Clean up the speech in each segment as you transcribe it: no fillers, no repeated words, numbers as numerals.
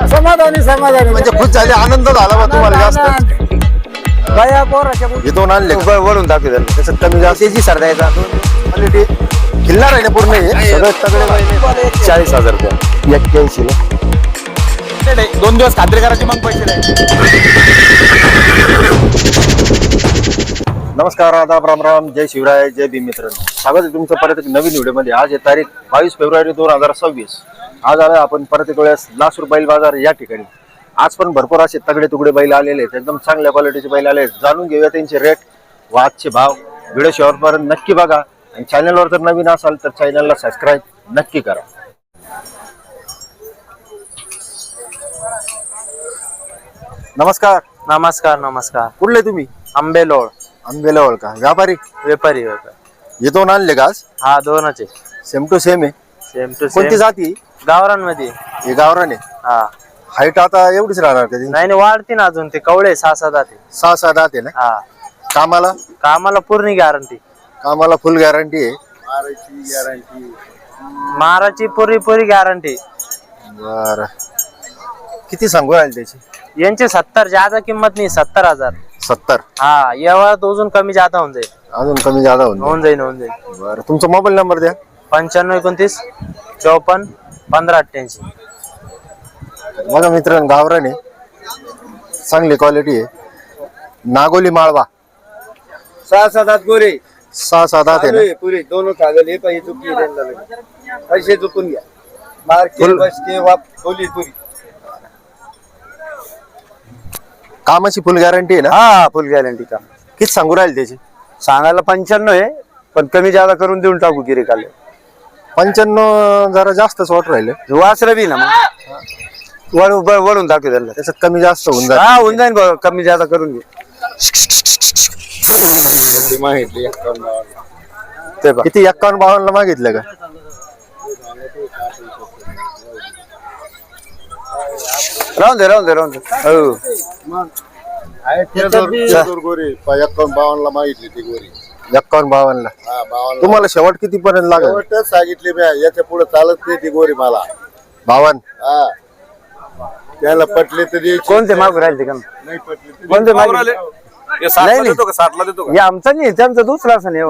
समाधानी समाधानी म्हणजे खुश झाले, आनंद झाला बा तुम्हाला जास्त. बाया पोराच्या इथून आणले वळून दाखवू त्याला. त्याच्यात कमी जास्त त्याची सरदायचा क्वालिटी खिल्लार आहे ना पूर्ण हे सगळं सगळे 40,000 रुपये 81 ला. 2 दिवस खात्री करायची मग पैसे द्यायचे. नमस्कार, आदाब, राम राम, जय शिवराय, जय भीम मित्रांनो. स्वागत आहे तुमचं परत एक नवीन व्हिडिओमध्ये. आज आहे तारीख 22 फेब्रुवारी 2026. आज आला आपण परत एक वेळेस लासूर बैल बाजार या ठिकाणी. आज पण भरपूर असे तगडे तुकडे बैल आलेले आहेत, एकदम चांगल्या क्वालिटीचे बैल आले आहेत. जाणून घेऊया त्यांचे रेट व आजचे भाव. व्हिडिओ शेवटपर्यंत नक्की बघा आणि चॅनलवर जर नवीन असाल तर चॅनलला सबस्क्राईब नक्की करा. नमस्कार. नमस्कार नमस्कार. कुठले तुम्ही? आंबेलोळ. आंबेलावळ का? व्यापारी? व्यापारी. येतो आणले का आज? हा, दोनच आहे. सेम टू सेम आहे. सेम टू कोणती सेम. जाती? गावरांमध्ये. हे गावरान आहे. हा. हाईट आता एवढीच राहणार कधी? नाही वाढते ना अजून. ते कवळे 6-7 आहे. 6-7 आहे ना. हा. कामाला? कामाला पूर्ण गॅरंटी. कामाला फुल गॅरंटी आहे. माराची पुरी गॅरंटी. बर, किती सांगू राहील त्याची? यांचे 70. ज्यादा किंमत नाही. 70,000. 70. हा, यावर अजून कमी जादा होऊन जाईल. अजून कमी जादा होऊन जाईल. बरं, तुमचा मोबाईल नंबर द्या. 9529 54 1588. बघा मित्रांनो, गावरान आहे, चांगली क्वालिटी आहे. नागोली माळवा. 6-7 गोरे 6-7 आहे ना. पुरे दोनों कागल हे पैसे चुकी पैसे चुकून घ्या. मार्केट फुल- बस के वाप बोली पुरी. कामाची फुल गॅरंटी आहे ना. हा, फुल गॅरंटी का. किती सांगू राहील त्याची? सांगायला 95 आहे, पण कमी जादा करून देऊन टाकू गिरेकाले. 95 जरा जास्तच वाटू राहिले. वासर बी ना मग वळून दाखवू त्याला. त्याच्यात कमी जास्त होऊन जाईल. हा, होऊन जाईल भाऊ, कमी जादा करून घे. ते बघ. किती 51-52 ला मागितलं का? राहून दे. हो. 51-52 ला मागितली ती गोरी. 51-52 ला. हा, 52 तुम्हाला शेवट किती पर्यंत लागेल? शेवटच सांगितली मी, याच्या पुढे चालत नाही ती गोरी मला. 52. हा, त्याला पटले तर द्यायची. कोणते मागू राहिले ते का? नाही पटले तर कोणते मागू राहिले? नाही देतो का 7 ला देतो का? हे आमचा नाही, त्यांचा दुसरा असं नाही.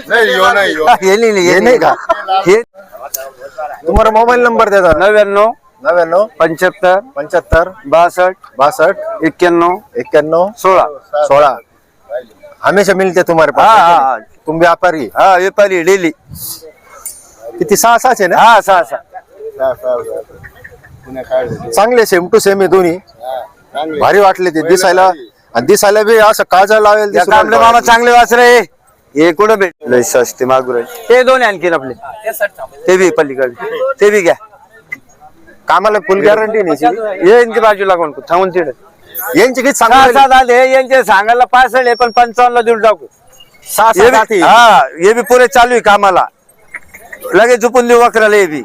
नाही, यो नाही, यो. हे नाही का? हे तुम्हाला मोबाईल नंबर द्या जरा. 99 99 75 75 62 62 91 91 16. 16. हमेशा मिलते तुम्हारे हा, पास. हा, तुम व्यापारी. हा. व्यापारी डेली. किती 6-6 आहे ना. हा, 6. पुन्हा काढले. चांगले सेम टू सेम आहे दोन्ही. हा, चांगले. भारी वाटले ते दिसायला. आणि दिसायला बी असं काजळ लावेल दिसून आपले राहिलं. मामा चांगले वासरे. हे कुठं भेट लय सस्ते मागू राहिले. ते दोन आणखीन आपले. ते बी पलीकडे. ते बी घ्या. कामाला फुल गॅरंटी नाही. यांची बाजूला कोण थांबून तिकडे. यांची किती 6-7 आले. यांचे सांगायला 65 आहे, पण 55 ला देऊन टाकू. 6-7 हा, हे बी पुरे चालू आहे कामाला. लगेच झुपून देऊ वक्राला. हे बी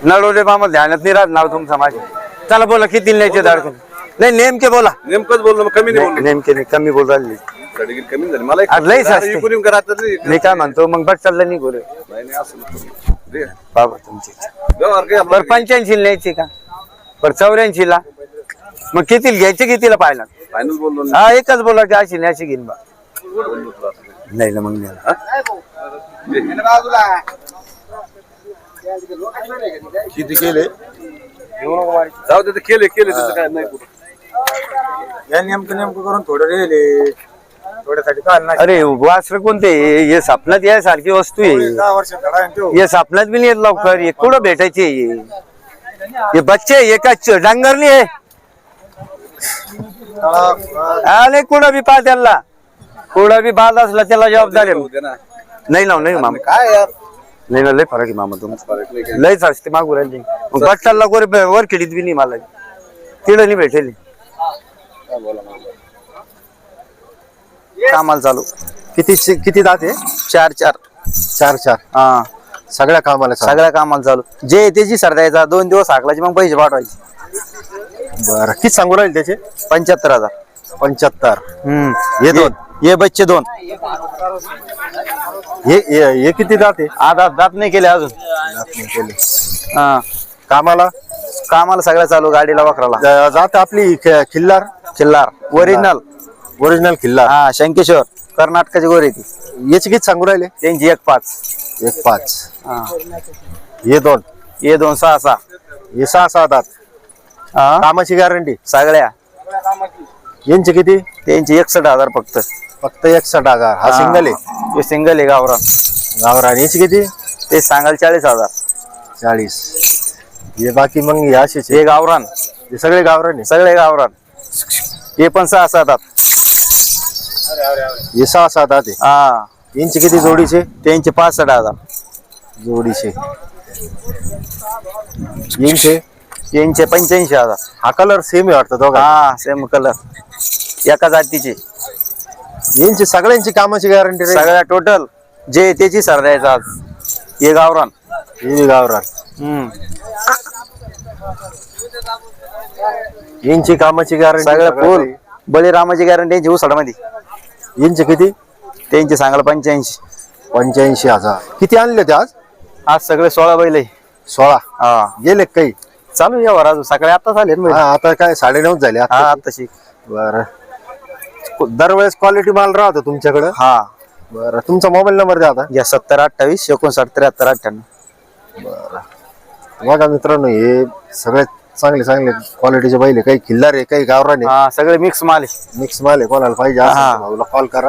नळवले मामा ध्यानात नाही राहत नाव तुमचं माझे. चला बोला, किती न्यायचे धडकून. नाही, नेमके बोला. नेमकंच बोललो, कमी नाही बोललो. नेमके नाही, कमी बोल राहिले. कमी झाली मला. आज लई सस्ते. इकडून करा आता नाही. मी काय म्हणतो, मग बट चाललं नाही गोरे नाही, असं नको. दे. बाबा तुमची इच्छा. व्यवहार काय आपला? बरं 85 न्यायची का? बरं 84 ला. मग किती घ्यायचे, कितीला पाहिला? फायनल बोललो ना. हा, एकच बोला की अशी न्यायची घेईन बा. नाही ना, मग न्यायला. किती केले? जाऊ दे, केले त्याचं काय नाही कुठं. या नेमकं करून थोडं रेले थोड्यासाठी काल नाही. अरे वासर कोणते? हे स्वप्नात यासारखी वस्तू आहे. 10 वर्ष धडा आहे तो. हे स्वप्नात बी नाही येत लवकर. हे कुठं भेटायचे? हे बच्चे एका डांगर नाही आहे. नाही, कुठं बी पा त्याला. कुठं बी बाद असला त्याला जबाबदार आहे. दे ना. नाही ना, नाही मामा. काय यार, नाही ना, लय फरक आहे मामा तुमचा. लयच असते मागू राहिले. मग बट्टाला गोरे वर खेळीत बी नाही मला. तिकडं नाही भेटेल. कामाला चालू. किती दात आहे? 4-4. 4-4. हा, सगळ्या कामाला चालू. सगळ्या कामाला चालू. जे त्याची सरदायचा 2 दिवस हाकलायचे, मग पैसे पाठवायचे. बरं, किती सांगू राहील त्याचे? 75,000. 75. हम्म हे दोन ये बच्चे 2 हे किती दात आहे? दात नाही केले अजून. दात नाही केले. हा कामाला कामाला सगळं चालू गाडीला वखराला. जात आपली खिल्लार खिल्लार ओरिजिनल. ओरिजिनल खिल्लार. हा शंकेश्वर कर्नाटकाची गोरी ती. याचे किती सांगू राहिले? त्यांची 1.5. 1.5. हा हे दोन ये 2 6 हे 6 दात. हा कामाची गॅरंटी सगळ्या यांचे किती? त्यांची 61,000 फक्त. फक्त 61,000. हा सिंगल आहे. हे सिंगल आहे गावरान. गावरान याची किती? ते सांगाल 40,000. 40. हे बाकी मग हे असेच आहे. हे गावरान हे सगळे गावरान आहे. सगळे गावरान. हे पण 6 दात. हे 6 दात आहे. हा यांचे किती जोडीचे? त्यांचे 65,000. जोडीचे. यांचे यांचे 85,000. हा कलर सेम आहे वाटतं दोघा. हा सेम कलर एका जातीचे. यांची सगळ्यांची कामाची गॅरंटी राहील. सगळ्या टोटल जे त्याची सरदायचं आज. हे गावरान. हे बी गावरान. हम्म यांची कामाची गॅरंटी सगळं फुल. बळीरामाची गॅरंटी यांची उसाडामध्ये. यांचे किती? त्यांची सांगाल 85. 85,000. किती आणले होते आज? आज सगळे 16 बैल आहे. 16. हा गेले काही? चालू यावर अजून सकाळी आताच आले ना बैल. हा आता काय 9:30 झाले हा आता. आताशी. बर. दरवेळेस क्वालिटी माल राहतो तुमच्याकडे. हा बरं तुमचा मोबाईल नंबर द्या आता. या 70 28 59 73 98. बघा मित्रांनो हे सगळे चांगले चांगले क्वालिटीचे बैल आहे. काही खिल्लार आहे काही गावरान आहे. हा सगळे मिक्स माल आहे. मिक्स माल आहे. कोणाला पाहिजे हा. असेल तर भाऊला कॉल करा.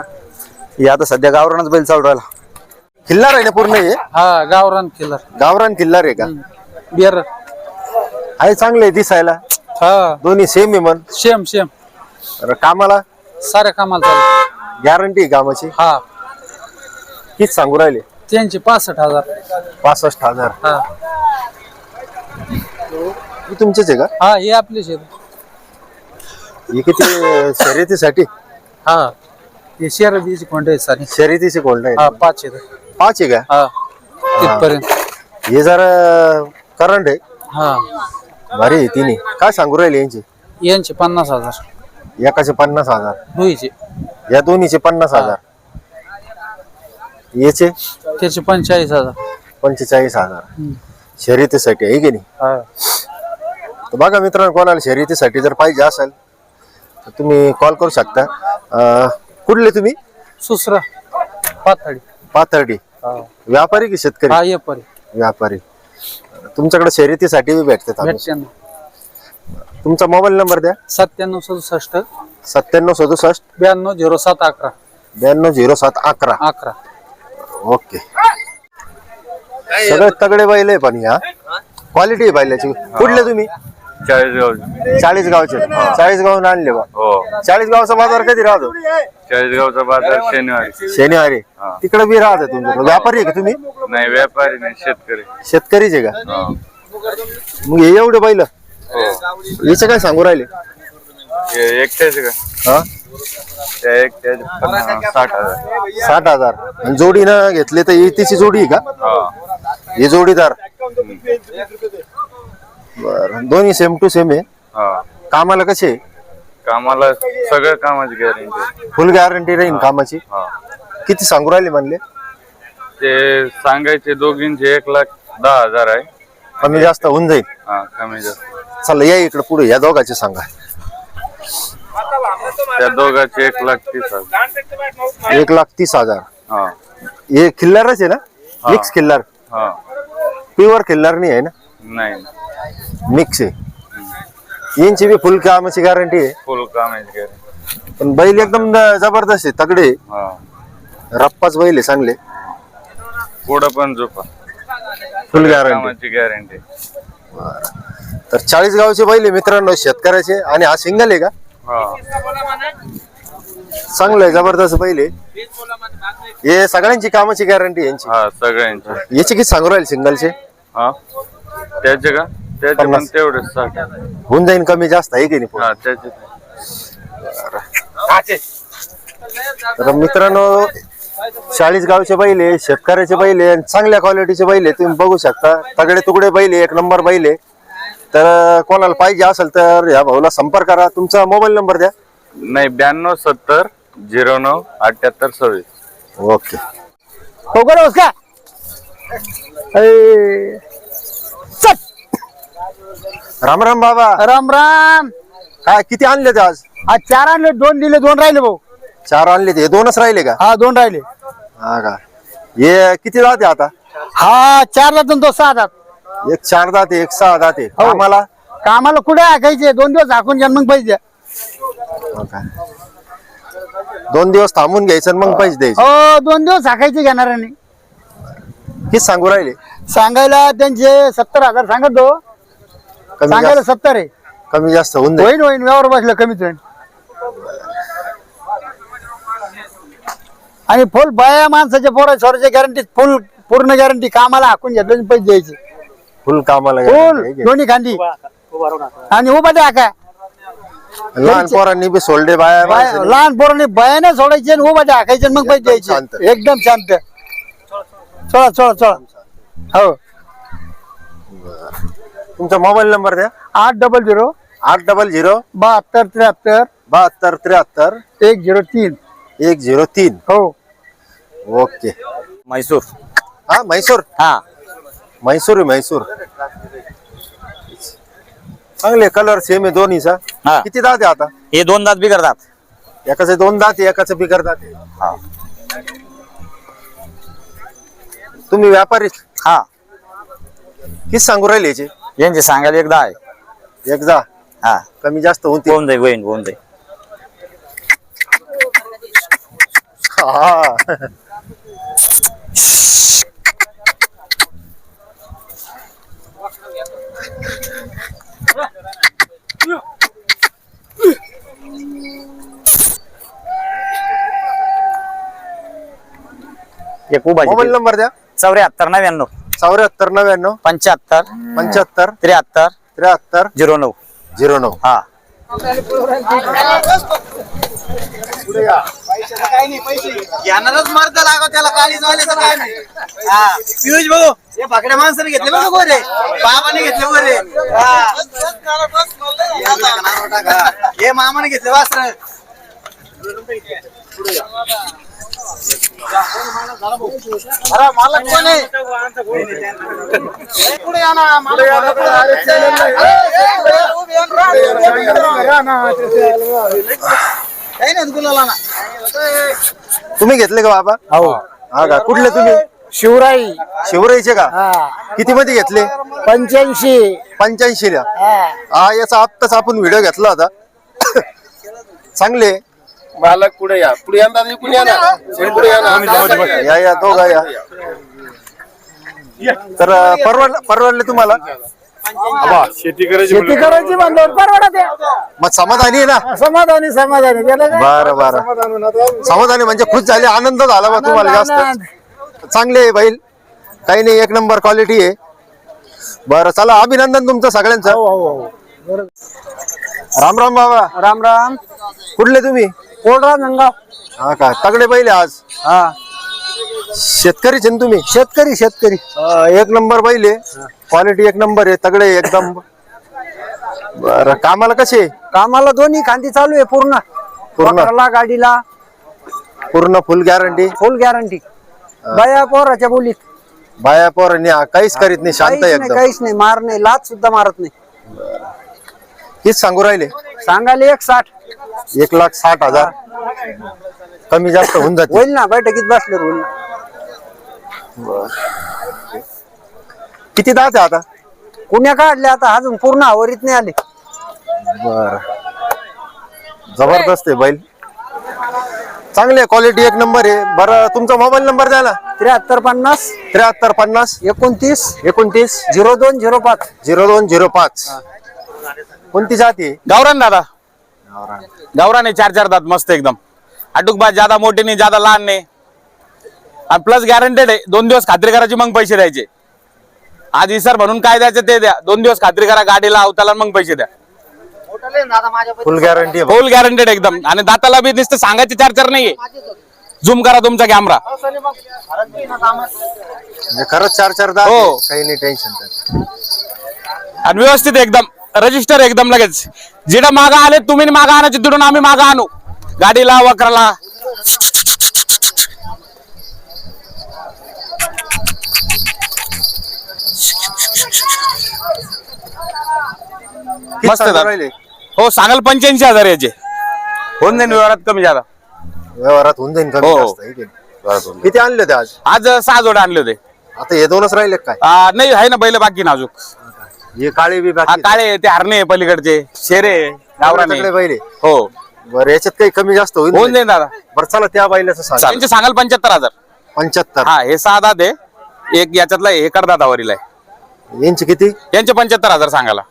हे आता सध्या गावरानच बैल चालू राहिला. खिल्लार आहे ना पूर्ण हे? हा गावरान किल्लर गावरान खिल्लार आहे का? बियर. आहे चांगले दिसायला. हा दोन्ही सेम आहे मन. सेम बरं, कामाला साऱ्या कामाला चालू. गॅरंटी आहे कामाची? हा किती सांगू राहिले? त्यांची 65,000. 65,000. हा हे तुमचेच आहे का? हा हे आपले शेत. हे किती शर्यतीसाठी? हा हे शहराची कोणते सारी. शर्यतीचे कोल्ड हा आहे? 5 आहेत. 5 आहे का? हा तिथपर्यंत. हे जरा करंट आहे. हा भारी आहे तिन्ही. काय सांगू राहिले यांचे? यांचे 50,000. एकाचे 50,000. दोईचे या दोन्हीचे 50,000. याचे त्याचे 45,000. 45,000. शर्यतीसाठी आहे की नाही? हा तर बघा मित्रांनो कोणाला शर्यतीसाठी जर पाहिजे असेल तर तुम्ही कॉल करू शकता. कुठले तुम्ही? सुसरा पाथडी. पाथर्डी. व्यापारी की शेतकरी? हा ये परी व्यापारी. तुमच्याकडे शर्यतीसाठी बी भेटतात आम्ही. भेटते ना. तुमचा मोबाईल नंबर द्या. 97 67 97 67 92 07 11 92 07 11. 11. ओके. सगळे तगडे बैल आहे पण ह्या क्वालिटी आहे बैलाची. कुठले तुम्ही? 40गावचे. 40गावून आणले बा. 40गावचा बाजार कधी राहतो? 40गावचा बाजार शनिवारी. शनिवारी. तिकडे बी राहते तुमच्याकडे. व्यापारी आहे का तुम्ही? नाही व्यापारी नाही शेतकरी. शेतकरीच आहे का? मग हे एवढे बैल याचे काय सांगू राहिले? एकट्याचे का? हा त्या एकट्याचे 60,000. 60,000. आणि जोडीनं घेतले तर तिची जोडी आहे का? हे जोडीदार. बरं दोन्ही सेम टू सेम आहे. कामाला कसे? कामाला सगळ्या कामाची गॅरंटी. फुल गॅरंटी राहील कामाची. किती सांगू राहिले म्हणले? ते सांगायचे दोघींचे 1,10,000 आहे. कमी जास्त होऊन जाईल. हा कमी जास्त. चला या इकडे पुढे या दोघांचे सांगा. त्या दोघांचे 1,30,000. 1,30,000. हा हे खिल्लारच आहे ना? मिक्स खिल्लार. हा प्युअर खिल्लार नाही आहे ना? नाही मिक्स आहे. यांची बी फुल कामाची गॅरंटी आहे. फुल कामाची गॅरंटी. पण बैल एकदम जबरदस्त आहे. तगडे हा रप्पाच बैल आहे चांगले. पुढं पण झोपा. फुल गॅरंटी. कामाची गॅरंटी. तर 40गावचे बैल आहे मित्रांनो शेतकऱ्याचे. आणि हा सिंगल आहे का? हा चांगलं आहे जबरदस्त बैल आहे. हे सगळ्यांची कामाची गॅरंटी यांची. हा सगळ्यांचे. याचे किती सांगू राहिले सिंगलचे? हा त्याचे का? त्याचे पण 50. तेवढेच 60. होऊन जाईन कमी जास्त आहे की नाही? हा त्याचे. तर मित्रांनो 40गावचे बैल आहे शेतकऱ्याचे बैल आहे. चांगल्या क्वालिटीचे बैल आहे. तुम्ही बघू शकता तगडे तुकडे बैल आहे. 1 नंबर बैल आहे. तर कोणाला पाहिजे असेल तर या भाऊला संपर्क करा. तुमचा मोबाईल नंबर द्या. नाही 9270097826. ओके. उसका राम राम बाबा. राम राम. काय किती आणले ते आज? आज 4 आणले, 2 दिले, 2 राहिले भाऊ. 4 आणले ते, 2च राहिले का? हा 2 राहिले. हा का. हे किती जाते आता? हा 4 जात, 2 6 जात. एक 4 जाते, एक 6 जाते. आम्हाला कामाला कुठे हाकायचे, 2 दिवस हाकून घ्या मग पैसे द्या. 2 दिवस थांबून घ्यायचं आणि मग पैसे द्यायचे. हो 2 दिवस हाकायचे घेणाऱ्यांनी. किती सांगू राहिले? सांगायला त्यांचे 70,000 सांगत हो. कमी सांगायला जास्त 70 आहे. कमी जास्त होऊन जाईल. होईन व्यवहार बसलं कमीच होईन. आणि फुल बाया माणसाच्या पोरा छोराच्या गॅरंटी, फुल पूर्ण गॅरंटी. कामाला हाकून घेतलं पैसे द्यायचे. फुल कामाला फुल गेले. दोन्ही खांदी आणि उभा द्या काय. लहान पोरांनी बी सोडले बाया माणसांनी. लहान पोरांनी बायाने सोडायचे आणि उभा द्या हाकायचे आणि मग पैसे शांत. द्यायचे. एकदम शांत. चला चला चला. हो. तुमचा मोबाईल नंबर द्या. 800 800 72 73 72 73 103. 103. हो. ओके. म्हैसूर. हा म्हैसूर. हा म्हैसूर आहे म्हैसूर. चांगले कलर सेम आहे दोन्हीचा. हा. किती दात आहे आता? हे 2 दात बिघडतात. एकाचे 2 दात आहे, एकाचे बिगर दात आहे. हा तुम्ही व्यापारी? हा. किती सांगू राहिले याचे? यांचे सांगायला 1 10 आहे. एकदा हा कमी जास्त होऊन होऊन जाईल होऊन जाईल. हा. एक उभा मोबाईल नंबर द्या. 74 99 74 99 75 75 73 73 09. 09. हा घेणारच मारता लागो त्याला. काळीच वाल्याचं काय नाही. पियुष भाऊ हे बाकड्या माणसाने घेतले बघा गोरे. बाबाने घेतले गोरे. हे मामाने घेतले वासर. अरे मालक कोण आहे? पुढे या ना. काही नाही गुलाला ना. तुम्ही घेतले का बाबा? हो. हा का. कुठले तुम्ही? शिवराई. शिवराईचे का? किती मध्ये घेतले? 85. 85 ला. हा याचा आत्ताच आपण व्हिडिओ घेतला होता. चांगले. मालक पुढे या, पुढे या दादा, पुढे या ना, पुढे या ना. या दोघा या. तर परवडले तुम्हाला? शेती करायची शेती करायची बांधवर परवडत आहे. मग समाधानी आहे ना? समाधानी समाधानी. त्याला काय? बरं बरं. समाधानी म्हणजे खुश झाले, आनंद झाला बा तुम्हाला जास्त. चांगले आहे बैल, काही नाही, एक नंबर क्वालिटी आहे. बरं चला, अभिनंदन तुमचं सगळ्यांचं. राम राम बाबा. राम राम. कुठले तुम्ही? कोडरा गंगाव. हा का. तगडे बैल आहे आज. हा शेतकरीच आहे ना तुम्ही? शेतकरी शेतकरी. एक नंबर बैल आहे, क्वालिटी एक नंबर आहे, तगडे एकदम. बरं कामाला कसे? कामाला दोन्ही खांदी चालू आहे पूर्ण. पूर्ण गाडीला पूर्ण फुल गॅरंटी. फुल गॅरंटी. बाया पोराच्या बोलीत. बाया पोरांनी काहीच करीत नाही, शांत आहे एकदम. काहीच नाही, मार नाही, लाच सुद्धा मारत नाही. हेच सांगू राहिले. सांगायला 160. 1,60,000 कमी जास्त होऊन जाते. होईल ना, बैठकीत बसले होईल. किती दात आहे आता? कुण्या काढले आता, अजून पूर्ण आवरीत नाही आले. बर, जबरदस्त आहे बैल, चांगले क्वालिटी एक नंबर आहे. बरं तुमचा मोबाईल नंबर द्या ना. 7350 7350 29 29 0205 0205. कोणती जाती? गावरान दादा. गावरान आहे, 4 दात, मस्त एकदम. अटुकबाज, ज्यादा मोठे नाही, ज्यादा लहान नाही, आणि प्लस गॅरंटेड आहे. 2 दिवस खात्री करायची, मग पैसे द्यायचे. आज सर म्हणून काय द्यायचं ते द्या. 2 दिवस खात्री करा गाडीला, अवताला, मग पैसे द्या. फुल गॅरंटी, फुल गॅरंटेड एकदम. आणि दाताला बी नुसतं सांगायचे 4 नाहीये. झूम करा तुमचा कॅमेरा. खरंच 4 दात. हो. काही नाही टेन्शन. आणि व्यवस्थित एकदम रजिस्टर एकदम लगेच. जिथं मागा आले तुम्ही मागा आणायचे तिथून आम्ही मागा आणू. गाडीला वक्राला किती मस्त सांगू दादा. राहिले? हो सांगाल 85,000 याचे. होऊन जाईल व्यवहारात कमी जादा. व्यवहारात होऊन जाईल कमी हो. जास्त, है की नाही? किती आणले होते आज? आज 6 जोडे आणले होते. आता हे दोनच राहिले काय? नाही आहे ना बैल बाकी नाजूक. हे काळे बी हा बाकी काळे ते हरणे पलीकडचे शेरे गावराने. सगळे बैले. हो बरं याच्यात काही कमी जास्त होईल होऊन जाईल दादा. बरं चला त्या बैलाचं सांग. त्यांचे सांगाल 75,000. 75. हा हे 6 दात आहे. एक याच्यातला हे कडदातावरील आहे. यांचे किती? यांचे 75,000 सांगायला.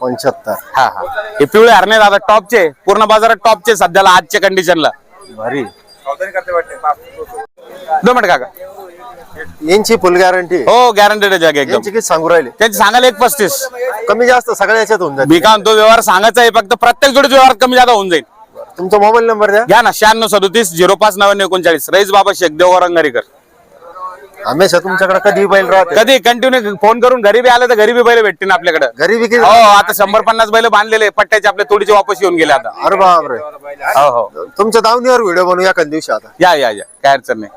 75. हा हा हे पिवळे हरणे दादा टॉपचे पूर्ण बाजारात टॉपचे सध्याला आजच्या कंडिशनला. भारी. 2 मिनिट काका. यांची फुल गॅरंटी. हो गॅरंटेड आहे जागे एकदम. यांची किती सांगू राहिले? त्यांचे सांगायला 135. कमी जास्त सगळ्या याच्यात होऊन जाईल. मी काय म्हणतो व्यवहार सांगायचा आहे फक्त प्रत्येक जोडीचा व्यवहार कमी जादा होऊन जाईल. तुमचा मोबाईल नंबर द्या. घ्या ना 9637 05 9939. रईस बाबा शेखदेव औरंगारीकर. हमेशा तुमच्याकडे कधी बैल राहते? कधी कंटिन्यू फोन करून घरी बी आले तर घरी बी बैल भेटतील ना आपल्याकडे. घरी बी किती? हो आता 100-50 बैल बांधलेले पट्ट्याचे आपले तोडीचे वापस येऊन गेले आता. अरे बापरे. हो हो तुमच्या दावणीवर व्हिडिओ बनवू एखाद दिवशी आता. या काय अडचण नाही.